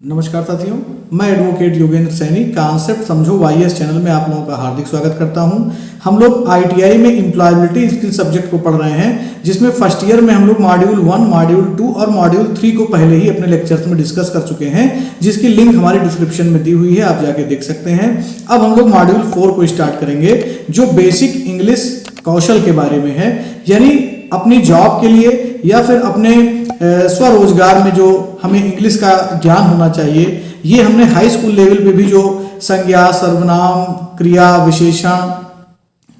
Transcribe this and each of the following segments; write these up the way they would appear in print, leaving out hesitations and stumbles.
नमस्कार साथियों, मैं एडवोकेट योगेंद्र सैनी कॉन्सेप्ट समझो वाईएस चैनल में आप लोगों का हार्दिक स्वागत करता हूं। हम लोग आईटीआई में एम्प्लॉयबिलिटी स्किल सब्जेक्ट को पढ़ रहे हैं, जिसमें फर्स्ट ईयर में हम लोग मॉड्यूल 1, मॉड्यूल 2 और मॉड्यूल 3 को पहले ही अपने लेक्चर्स में डिस्कस कर चुके हैं, जिसकी लिंक हमारी डिस्क्रिप्शन में दी हुई है, आप जाके देख सकते हैं। अब हम लोग मॉड्यूल 4 को स्टार्ट करेंगे, जो बेसिक इंग्लिश कौशल के बारे में है, यानी अपनी जॉब के लिए या फिर अपने स्वरोजगार में जो हमें इंग्लिश का ज्ञान होना चाहिए। ये हमने हाई स्कूल लेवल पे भी जो संज्ञा, सर्वनाम, क्रिया, विशेषण,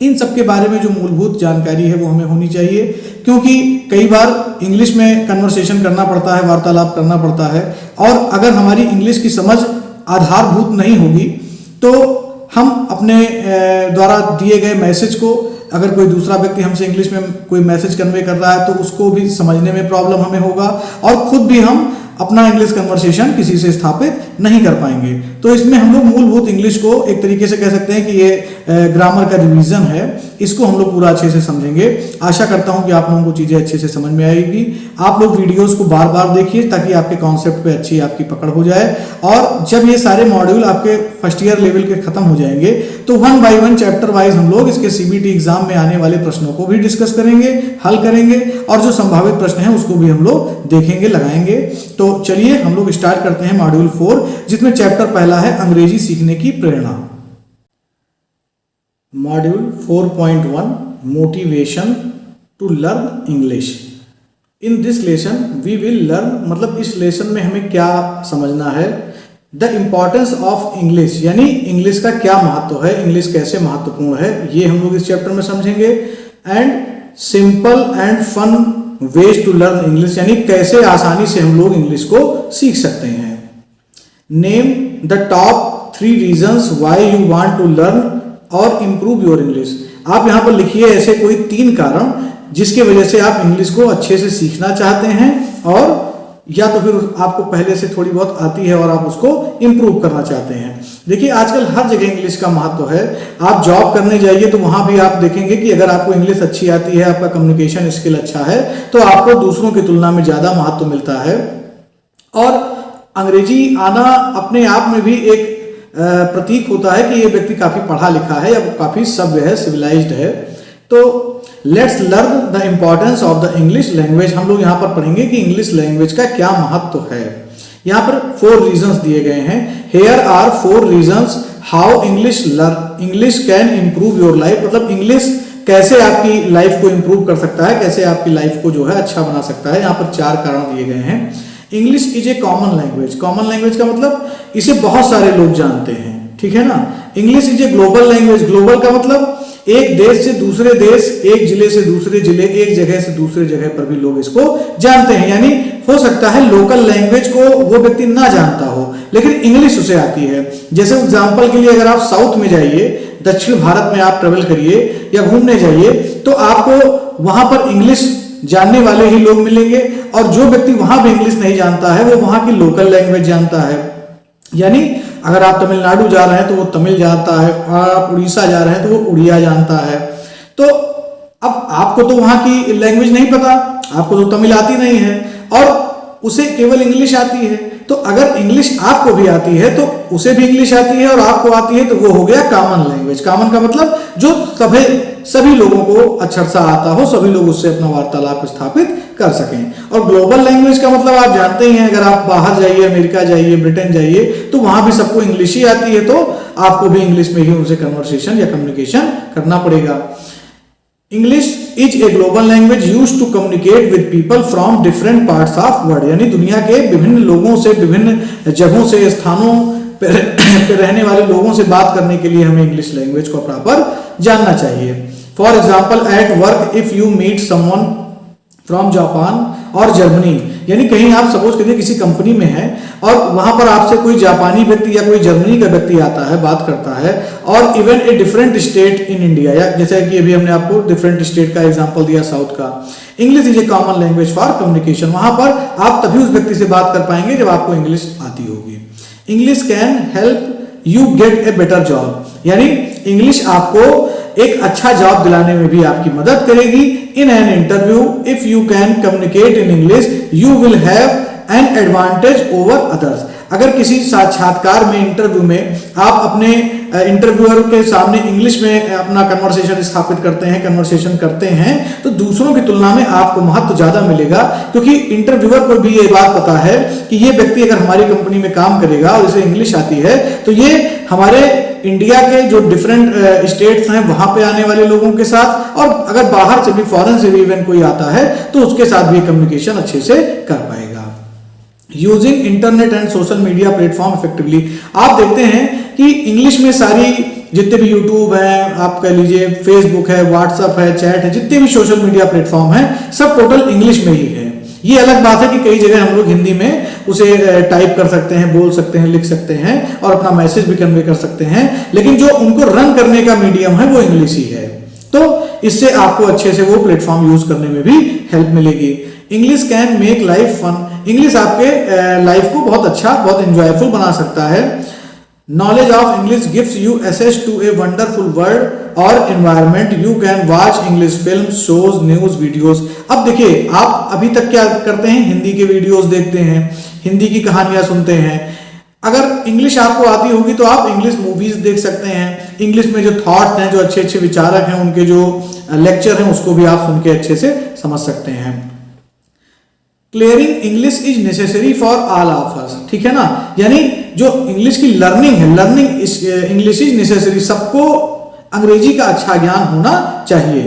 इन सब के बारे में जो मूलभूत जानकारी है वो हमें होनी चाहिए, क्योंकि कई बार इंग्लिश में कन्वर्सेशन करना पड़ता है, वार्तालाप करना पड़ता है, और अगर हमारी इंग्लिश की समझ आधारभूत नहीं होगी तो हम अपने द्वारा दिए गए मैसेज को, अगर कोई दूसरा व्यक्ति हमसे इंग्लिश में कोई मैसेज कन्वे कर रहा है तो उसको भी समझने में प्रॉब्लम हमें होगा, और खुद भी हम अपना इंग्लिश कन्वर्सेशन किसी से स्थापित नहीं कर पाएंगे। तो इसमें हम लोग मूलभूत इंग्लिश को एक तरीके से कह सकते हैं कि ये ग्रामर का रिवीजन है, इसको हम लोग पूरा अच्छे से समझेंगे। आशा करता हूं कि आप लोगों को चीज़ें अच्छे से समझ में आएगी। आप लोग वीडियोस को बार बार देखिए ताकि आपके कॉन्सेप्ट पे अच्छी आपकी पकड़ हो जाए, और जब ये सारे मॉड्यूल आपके फर्स्ट ईयर लेवल के खत्म हो जाएंगे तो 1 बाय 1 चैप्टर वाइज हम लोग इसके सीबीटी एग्जाम में आने वाले प्रश्नों को भी डिस्कस करेंगे, हल करेंगे, और जो संभावित प्रश्न हैं उसको भी हम लोग देखेंगे, लगाएंगे। तो चलिए हम लोग स्टार्ट करते हैं मॉड्यूल 4, जिसमें चैप्टर पहला है अंग्रेजी सीखने की प्रेरणा। Module 4.1 motivation to learn English. In this lesson we will learn, मतलब इस लेसन में हमें क्या समझना है, द इम्पॉर्टेंस ऑफ इंग्लिश, यानी इंग्लिश का क्या महत्व है, इंग्लिश कैसे महत्वपूर्ण है, ये हम लोग इस चैप्टर में समझेंगे। And simple and fun ways to learn English, यानी कैसे आसानी से हम लोग इंग्लिश को सीख सकते हैं। Name the top 3 reasons why you want to learn और इम्प्रूव योर इंग्लिश। आप यहां पर लिखिए ऐसे कोई 3 कारण जिसके वजह से आप इंग्लिश को अच्छे से सीखना चाहते हैं, और या तो फिर आपको पहले से थोड़ी बहुत आती है और आप उसको इम्प्रूव करना चाहते हैं। देखिए आजकल हर जगह इंग्लिश का महत्व है। आप जॉब करने जाइए तो वहां भी आप देखेंगे कि अगर आपको इंग्लिश अच्छी आती है, आपका कम्युनिकेशन स्किल अच्छा है, तो आपको दूसरों की तुलना में ज्यादा महत्व मिलता है। और अंग्रेजी आना अपने आप में भी एक प्रतीक होता है कि ये व्यक्ति काफी पढ़ा लिखा है या काफी सभ्य है, सिविलाइज्ड है। तो let's learn the importance of the English language. हम लोग यहाँ पर पढ़ेंगे कि इंग्लिश लैंग्वेज का क्या महत्व है। यहाँ पर 4 रीजंस दिए गए हैं। Here are 4 reasons how English can improve your life, मतलब इंग्लिश कैसे आपकी लाइफ को इम्प्रूव कर सकता है, कैसे आपकी लाइफ को जो है अच्छा बना सकता है। यहाँ पर 4 कारण दिए गए हैं। English is A common language. Common language का मतलब इसे बहुत सारे लोग जानते हैं, ठीक है ना। English is a global language. Global का मतलब एक देश से दूसरे देश, एक जिले से दूसरे जिले, एक जगह से दूसरे जगह पर भी लोग इसको जानते हैं। यानी हो सकता है लोकल लैंग्वेज को वो व्यक्ति ना जानता हो, लेकिन इंग्लिश उसे आती है। जैसे एग्जांपल के लिए अगर आप साउथ में जाइए, दक्षिण भारत में आप ट्रेवल करिए या घूमने जाइए, तो आपको वहां पर इंग्लिश जानने वाले ही लोग मिलेंगे, और जो व्यक्ति वहां भी इंग्लिश नहीं जानता है वो वहां की लोकल लैंग्वेज जानता है। यानी अगर आप तमिलनाडु जा रहे हैं तो वो तमिल जानता है, आप उड़ीसा जा रहे हैं तो वो उड़िया जानता है। तो अब आपको तो वहां की लैंग्वेज नहीं पता, आपको तो तमिल आती नहीं है और उसे केवल इंग्लिश आती है। तो अगर इंग्लिश आपको भी आती है तो उसे भी इंग्लिश आती है और आपको आती है, तो वो हो गया कॉमन लैंग्वेज। कॉमन का मतलब जो सभी लोगों को अक्षर सा आता हो, सभी लोग उससे अपना वार्तालाप स्थापित कर सकें। और ग्लोबल लैंग्वेज का मतलब आप जानते ही हैं, अगर आप बाहर जाइए, अमेरिका जाइए, ब्रिटेन जाइए, तो वहां भी सबको इंग्लिश ही आती है, तो आपको भी इंग्लिश में ही उनसे कन्वर्सेशन या कम्युनिकेशन करना पड़ेगा। English is a global language used to communicate with people from different parts of world, यानी दुनिया के विभिन्न लोगों से, विभिन्न जगहों से, स्थानों पे रहने वाले लोगों से बात करने के लिए हमें इंग्लिश लैंग्वेज को प्रॉपर जानना चाहिए। For example at work if you meet someone from Japan और जर्मनी, यानी कहीं आप सपोज करिए किसी कंपनी में है और वहां पर आपसे कोई जापानी व्यक्ति या कोई जर्मनी का व्यक्ति आता है, बात करता है, और even a different state in India, या जैसे कि अभी हमने आपको डिफरेंट स्टेट का एग्जांपल दिया साउथ का। English is A common language for communication. वहां पर आप तभी उस व्यक्ति से बात कर पाएंगे जब आपको इंग्लिश आती होगी। English can help you get a better job, यानी इंग्लिश आपको एक अच्छा जॉब दिलाने में भी आपकी मदद करेगी। In an interview if you can communicate in English you will have an advantage over others. अगर किसी साक्षात्कार में, इंटरव्यू में आप अपने इंटरव्यूअर के सामने इंग्लिश में अपना कन्वर्सेशन स्थापित करते हैं, कन्वर्सेशन करते हैं, तो दूसरों की तुलना में आपको महत्व ज्यादा मिलेगा, क्योंकि इंटरव्यूअर को भी ये बात पता है कि ये व्यक्ति अगर हमारी कंपनी में काम करेगा और इसे इंग्लिश आती है तो ये हमारे इंडिया के जो डिफरेंट स्टेट्स हैं वहां पे आने वाले लोगों के साथ, और अगर बाहर से भी, फॉरेन से भी इवन कोई आता है तो उसके साथ भी कम्युनिकेशन अच्छे से कर पाएगा। Using internet and social media platform effectively, आप देखते हैं कि इंग्लिश में सारी जितने भी यूट्यूब है, आप कह लीजिए फेसबुक है, व्हाट्सएप है, चैट है, जितने भी सोशल मीडिया प्लेटफॉर्म है सब टोटल इंग्लिश में ही है। ये अलग बात है कि कई जगह हम लोग हिंदी में उसे टाइप कर सकते हैं, बोल सकते हैं, लिख सकते हैं और अपना मैसेज भी कन्वे कर सकते हैं, लेकिन जो उनको रन करने का मीडियम है वो इंग्लिश ही है। तो इससे आपको अच्छे से वो प्लेटफॉर्म यूज करने में भी हेल्प मिलेगी। English can make life fun, English आपके लाइफ को बहुत अच्छा, बहुत एंजॉयफुल बना सकता है। Knowledge of English gives you access to a wonderful world और environment, you can watch English film, shows, news, videos. अब देखिए, आप अभी तक क्या करते हैं, हिंदी के वीडियोस देखते हैं, हिंदी की कहानियां सुनते हैं। अगर इंग्लिश आपको आती होगी तो आप इंग्लिश मूवीज देख सकते हैं, इंग्लिश में जो थॉट्स हैं, जो अच्छे अच्छे विचारक हैं, उनके जो लेक्चर हैं उसको भी आप सुन के अच्छे से समझ सकते हैं। Clearing English is necessary for all of us, ठीक है ना, यानी जो इंग्लिश की लर्निंग है, लर्निंग इंग्लिश इज नेसेसरी, सबको अंग्रेजी का अच्छा ज्ञान होना चाहिए।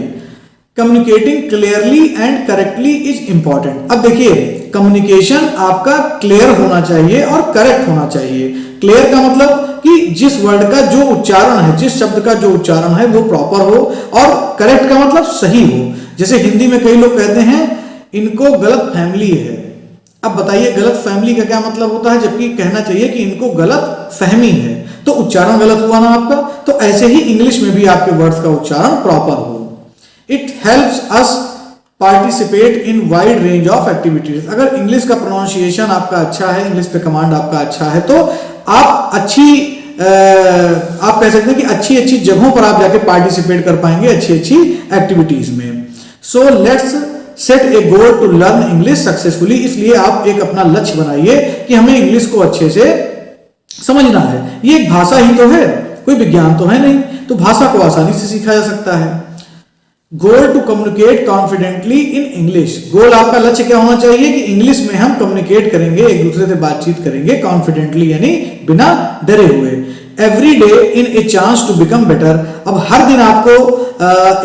Communicating clearly and correctly is important. अब देखिए, कम्युनिकेशन आपका क्लियर होना चाहिए और करेक्ट होना चाहिए। क्लियर का मतलब कि जिस वर्ड का जो उच्चारण है, जिस शब्द का जो उच्चारण है वो प्रॉपर हो, और करेक्ट का मतलब सही हो। जैसे हिंदी में कई लोग कहते हैं इनको गलत फैमिली है। अब बताइए गलत फैमिली का क्या मतलब होता है, जबकि कहना चाहिए कि इनको गलत फहमी है, तो उच्चारण गलत हुआ ना आपका। तो ऐसे ही इंग्लिश में भी आपके वर्ड्स का उच्चारण प्रॉपर हो। It helps us participate in wide range of activities. अगर इंग्लिश का प्रोनाउंसिएशन आपका अच्छा है, इंग्लिश पे कमांड आपका अच्छा है, तो आप आप कह सकते हैं कि अच्छी अच्छी जगहों पर आप जाके पार्टिसिपेट कर पाएंगे, अच्छी अच्छी एक्टिविटीज में। So let's set a goal to learn English successfully. इसलिए आप एक अपना लक्ष्य बनाइए कि हमें इंग्लिश को अच्छे से समझना है। ये एक भाषा ही तो है, कोई विज्ञान तो है नहीं, तो भाषा को आसानी से सीखा जा सकता है। Goal to communicate confidently in English. Goal आपका लक्ष्य क्या होना चाहिए कि इंग्लिश में हम कम्युनिकेट करेंगे, एक दूसरे से बातचीत करेंगे कॉन्फिडेंटली, यानी बिना डरे हुए। Every day in a chance to become better. अब हर दिन आपको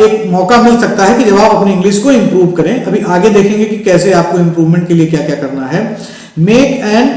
एक मौका मिल सकता है कि जब आप अपनी इंग्लिश को इंप्रूव करें। अभी आगे देखेंगे कि कैसे आपको इंप्रूवमेंट के लिए क्या क्या करना है। Make an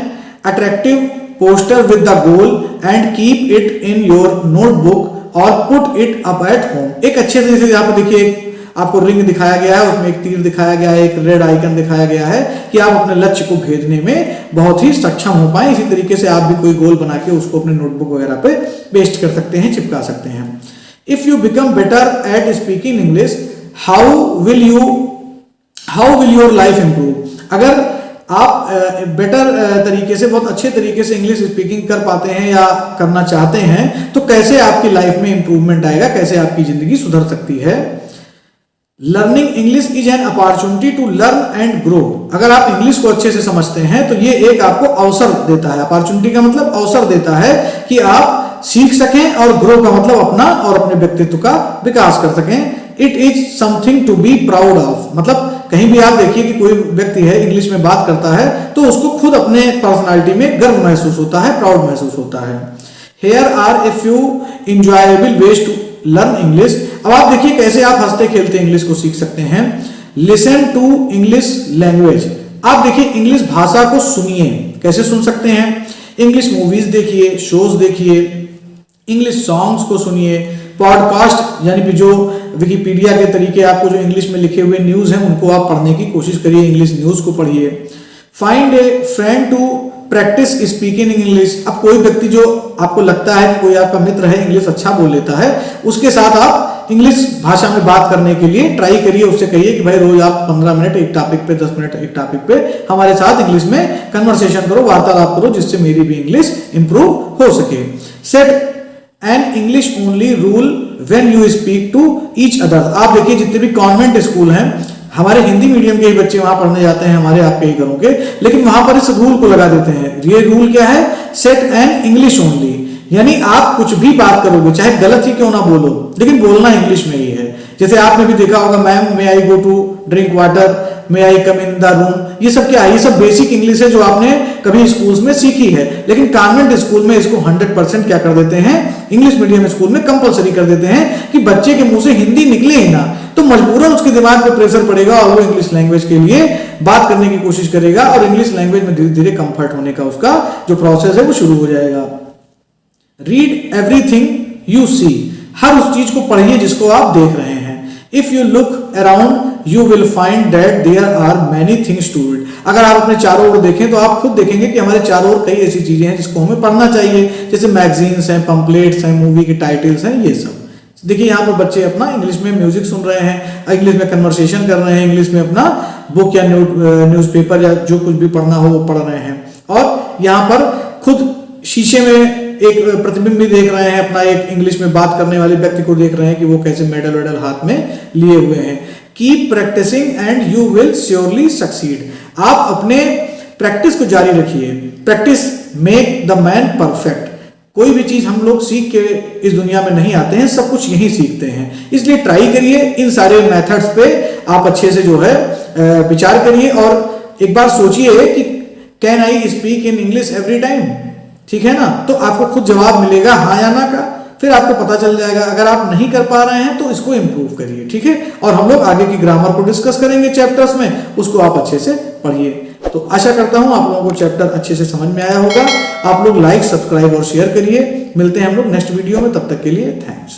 attractive poster with the goal and keep it in your notebook और put it up at home. एक अच्छे से, जैसे यहाँ पे देखिए आपको रिंग दिखाया गया है, उसमें एक तीर दिखाया गया है, एक रेड आइकन दिखाया गया है कि आप अपने लक्ष्य को भेजने में बहुत ही सक्षम हो पाए। इसी तरीके से आप भी कोई गोल बना के उसको अपने नोटबुक वगैरह पे पेस्ट कर सकते हैं, चिपका सकते हैं। If you become better at speaking English, how will your life improve. अगर आप बेटर तरीके से, बहुत अच्छे तरीके से इंग्लिश स्पीकिंग कर पाते हैं या करना चाहते हैं, तो कैसे आपकी लाइफ में इंप्रूवमेंट आएगा, कैसे आपकी जिंदगी सुधर सकती है। Learning English is an opportunity to learn and grow. अगर आप इंग्लिश को अच्छे से समझते हैं तो ये एक आपको अवसर देता है। अपॉर्चुनिटी का मतलब अवसर देता है कि आप सीख सकें, और ग्रो का मतलब अपना और अपने व्यक्तित्व का विकास कर सकें। It is something to be proud of. मतलब कहीं भी आप देखिए कि कोई व्यक्ति है इंग्लिश में बात करता है तो उसको खुद अपने पर्सनालिटी में गर्व महसूस होता है, प्राउड महसूस होता है। Here are a few enjoyable ways to learn English. अब आप देखिए कैसे आप हंसते खेलते इंग्लिश को सीख सकते हैं। Listen to English language. आप देखिए इंग्लिश भाषा को सुनिए। कैसे सुन सकते हैं? इंग्लिश मूवीज देखिए, शोज देखिए, इंग्लिश सॉन्ग्स को सुनिए, पॉडकास्ट यानी कि जो विकिपीडिया के तरीके आपको जो इंग्लिश में लिखे हुए न्यूज हैं उनको आप पढ़ने की कोशिश करिए, इंग्लिश न्यूज को पढ़िए। Find a friend to practise speaking in English. अब कोई व्यक्ति जो आपको लगता है कि कोई आपका मित्र है, इंग्लिश अच्छा बोल लेता है, उसके साथ आप इंग्लिश भाषा में बात करने के लिए ट्राई करिए। उससे कहिए कि भाई रोज आप 15 मिनट एक टॉपिक पे, 10 मिनट एक टॉपिक पे हमारे साथ इंग्लिश में कन्वर्सेशन करो, वार्तालाप करो, जिससे मेरी भी इंग्लिश इंप्रूव हो सके। Set an English only rule when you speak to each other. आप देखिए जितने भी कॉन्वेंट स्कूल हैं, हमारे हिंदी मीडियम के ही बच्चे वहां पढ़ने जाते हैं, हमारे आपके ही घरों के, लेकिन वहां पर इस रूल को लगा देते हैं। ये रूल क्या है? सेट एंड इंग्लिश ओनली, यानी आप कुछ भी बात करोगे चाहे गलत ही क्यों ना बोलो, लेकिन बोलना इंग्लिश में ही है। जैसे आपने भी देखा होगा, ma'am may I go to drink water, may I come in the room, ये सब क्या है? ये सब बेसिक इंग्लिश है जो आपने कभी स्कूल्स में सीखी है, लेकिन कॉन्वेंट स्कूल में इसको 100% क्या कर देते हैं, इंग्लिश मीडियम स्कूल में कंपलसरी कर देते हैं कि बच्चे के मुंह से हिंदी निकले ही ना, तो मजबूरन उसके दिमाग पे प्रेशर पड़ेगा और वो इंग्लिश लैंग्वेज के लिए बात करने की कोशिश करेगा और इंग्लिश लैंग्वेज में धीरे धीरे कंफर्ट होने का उसका जो प्रोसेस है वो शुरू हो जाएगा। रीड एवरीथिंग यू सी, हर उस चीज को पढ़िए जिसको आप देख रहे हैं। If you look around you will find that there are many things to read, अगर आप अपने चारों ओर देखें तो आप खुद देखेंगे कि हमारे चारों ओर कई ऐसी चीजें हैं जिसको हमें पढ़ना चाहिए, जैसे मैगजीन्स हैं, पंपलेट्स हैं, मूवी के टाइटल्स हैं, ये सब। देखिए यहाँ पर बच्चे अपना इंग्लिश में म्यूजिक सुन रहे हैं, इंग्लिश में कन्वर्सेशन कर रहे हैं, इंग्लिश में अपना बुक या न्यूज़पेपर या जो कुछ भी पढ़ना हो वो पढ़ रहे हैं, और यहाँ पर खुद शीशे में एक प्रतिबिंब भी देख रहे हैं, अपना एक इंग्लिश में बात करने वाले व्यक्ति को देख रहे हैं कि वो कैसे मेडल वेडल हाथ में लिए हुए हैं। Keep practising and you will surely succeed, आप अपने प्रैक्टिस को जारी रखिए। Practice make the man perfect, कोई भी चीज हम लोग सीख के इस दुनिया में नहीं आते हैं, सब कुछ यही सीखते हैं, इसलिए ट्राई करिए, इन सारे मेथड्स पे आप अच्छे से जो है विचार करिए और एक बार सोचिए कि can I speak in English every time, ठीक है ना? तो आपको खुद जवाब मिलेगा हाँ या ना का, फिर आपको पता चल जाएगा। अगर आप नहीं कर पा रहे हैं तो इसको इंप्रूव करिए, ठीक है? और हम लोग आगे की ग्रामर को डिस्कस करेंगे चैप्टर्स में, उसको आप अच्छे से पढ़िए। तो आशा करता हूं आप लोगों को चैप्टर अच्छे से समझ में आया होगा। आप लोग लाइक, सब्सक्राइब और शेयर करिए। मिलते हैं हम लोग नेक्स्ट वीडियो में, तब तक के लिए थैंक्स।